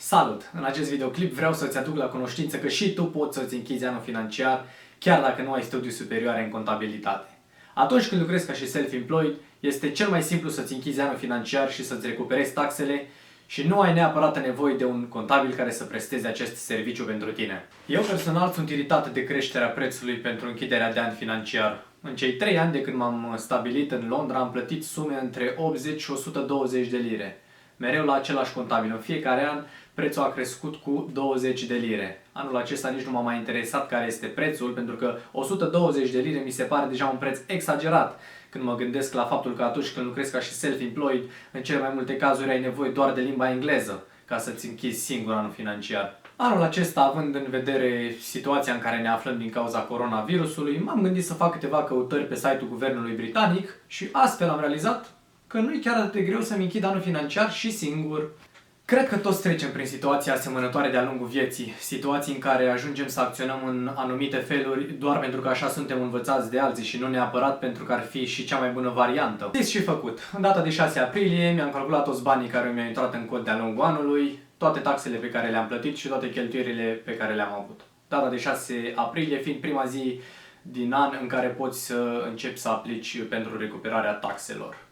Salut! În acest videoclip vreau să-ți aduc la cunoștință că și tu poți să-ți închizi anul financiar chiar dacă nu ai studii superioare în contabilitate. Atunci când lucrezi ca și self-employed, este cel mai simplu să-ți închizi anul financiar și să-ți recuperezi taxele și nu ai neapărat nevoie de un contabil care să presteze acest serviciu pentru tine. Eu personal sunt iritat de creșterea prețului pentru închiderea de an financiar. În cei 3 ani de când m-am stabilit în Londra am plătit sume între 80 și 120 de lire. Mereu la același contabil. În fiecare an prețul a crescut cu 20 de lire. Anul acesta nici nu m-a mai interesat care este prețul, pentru că 120 de lire mi se pare deja un preț exagerat când mă gândesc la faptul că atunci când lucrezi ca și self-employed, în cele mai multe cazuri ai nevoie doar de limba engleză ca să-ți închizi singur anul financiar. Anul acesta, având în vedere situația în care ne aflăm din cauza coronavirusului, m-am gândit să fac câteva căutări pe site-ul guvernului britanic și astfel am realizat că nu e chiar atât de greu să-mi închid anul financiar și singur. Cred că toți trecem prin situații asemănătoare de-a lungul vieții, situații în care ajungem să acționăm în anumite feluri doar pentru că așa suntem învățați de alții și nu neapărat pentru că ar fi și cea mai bună variantă. Zis și făcut. În data de 6 aprilie mi-am calculat toți banii care mi-au intrat în cont de-a lungul anului, toate taxele pe care le-am plătit și toate cheltuielile pe care le-am avut. Data de 6 aprilie fiind prima zi din an în care poți să începi să aplici pentru recuperarea taxelor.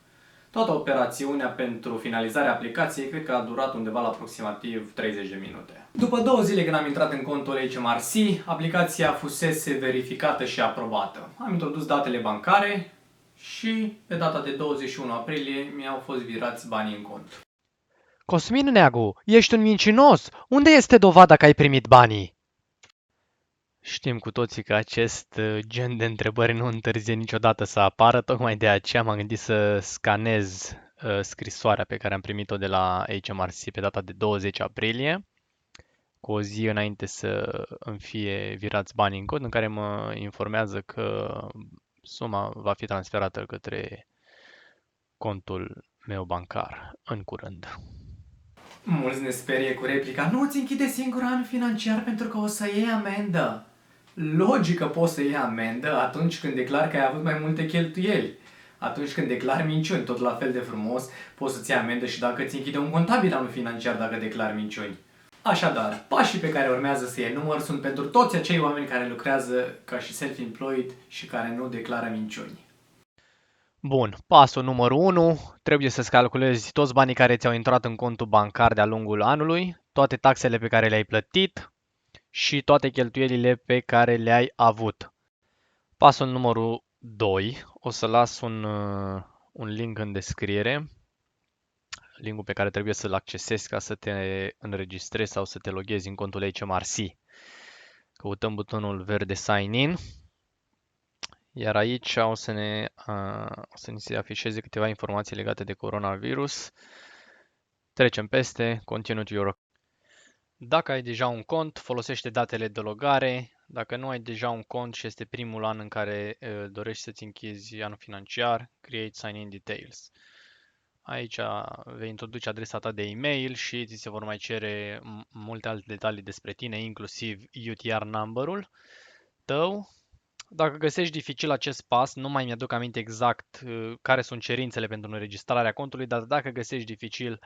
Toată operațiunea pentru finalizarea aplicației cred că a durat undeva la aproximativ 30 de minute. După 2 zile când am intrat în contul HMRC, aplicația fusese verificată și aprobată. Am introdus datele bancare și pe data de 21 aprilie mi-au fost virați banii în cont. Cosmin Neagu, ești un mincinos! Unde este dovada că ai primit banii? Știm cu toții că acest gen de întrebări nu întârzie niciodată să apară, tocmai de aceea m-am gândit să scanez scrisoarea pe care am primit-o de la HMRC pe data de 20 aprilie, cu o zi înainte să îmi fie virați banii în cont, în care mă informează că suma va fi transferată către contul meu bancar în curând. Mulți ne sperie cu replica: nu îți închide singur anul financiar pentru că o să iei amendă. Logică, poți să iei amendă atunci când declari că ai avut mai multe cheltuieli. Atunci când declari minciuni, tot la fel de frumos, poți să-ți iei amendă și dacă îți închide un contabil anul financiar dacă declari minciuni. Așadar, pașii pe care urmează să iei număr sunt pentru toți acei oameni care lucrează ca și self-employed și care nu declară minciuni. Bun, pasul numărul 1, trebuie să-ți calculezi toți banii care ți-au intrat în contul bancar de-a lungul anului, toate taxele pe care le-ai plătit și toate cheltuielile pe care le-ai avut. Pasul numărul 2, o să las un link în descriere, linkul pe care trebuie să-l accesezi ca să te înregistrezi sau să te loghezi în contul HMRC. Căutăm butonul verde Sign In. Iar aici o să ni se afișeze câteva informații legate de coronavirus. Trecem peste, Continue to your. Dacă ai deja un cont, folosește datele de logare. Dacă nu ai deja un cont și este primul an în care dorești să-ți închizi anul financiar, Create Sign-in Details. Aici vei introduce adresa ta de e-mail și ți se vor mai cere multe alte detalii despre tine, inclusiv UTR number-ul tău. Dacă găsești dificil acest pas, nu mai mi-aduc aminte exact care sunt cerințele pentru înregistrarea contului, dar dacă găsești dificil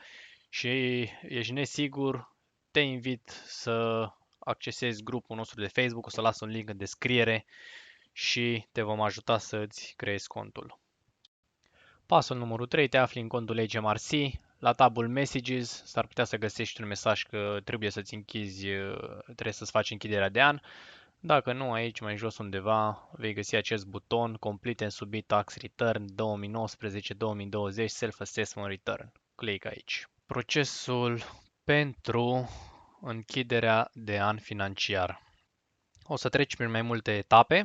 și ești nesigur, te invit să accesezi grupul nostru de Facebook, o să las un link în descriere și te vom ajuta să îți creezi contul. Pasul numărul 3, te afli în contul HMRC, la tabul Messages s-ar putea să găsești un mesaj că trebuie să-ți faci închiderea de an. Dacă nu, aici mai jos undeva vei găsi acest buton Complete and Submit Tax Return 2019-2020 Self-Assessment Return. Click aici. Procesul pentru închiderea de an financiar. O să treci prin mai multe etape.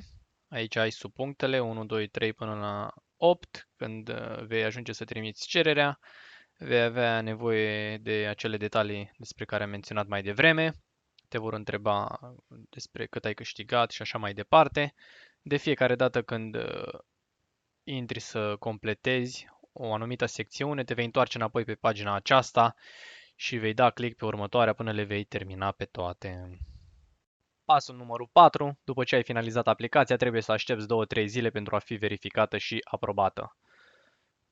Aici ai subpunctele 1, 2, 3 până la 8. Când vei ajunge să trimiți cererea, vei avea nevoie de acele detalii despre care am menționat mai devreme. Te vor întreba despre cât ai câștigat și așa mai departe. De fiecare dată când intri să completezi o anumită secțiune, te vei întoarce înapoi pe pagina aceasta și vei da click pe următoarea până le vei termina pe toate. Pasul numărul 4. După ce ai finalizat aplicația, trebuie să aștepți 2-3 zile pentru a fi verificată și aprobată.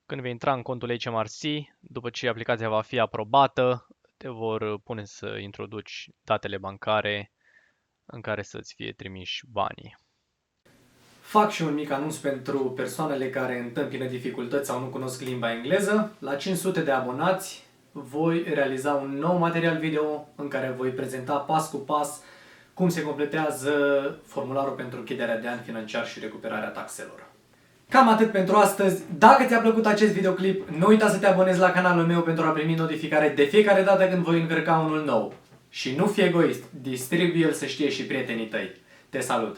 Când vei intra în contul HMRC, după ce aplicația va fi aprobată, te vor pune să introduci datele bancare în care să-ți fie trimiși banii. Fac și un mic anunț pentru persoanele care întâmpină dificultăți sau nu cunosc limba engleză. La 500 de abonați voi realiza un nou material video în care voi prezenta pas cu pas cum se completează formularul pentru închiderea de an financiar și recuperarea taxelor. Cam atât pentru astăzi. Dacă ți-a plăcut acest videoclip, nu uita să te abonezi la canalul meu pentru a primi notificare de fiecare dată când voi încărca unul nou. Și nu fi egoist, distribuie-l să știe și prietenii tăi. Te salut!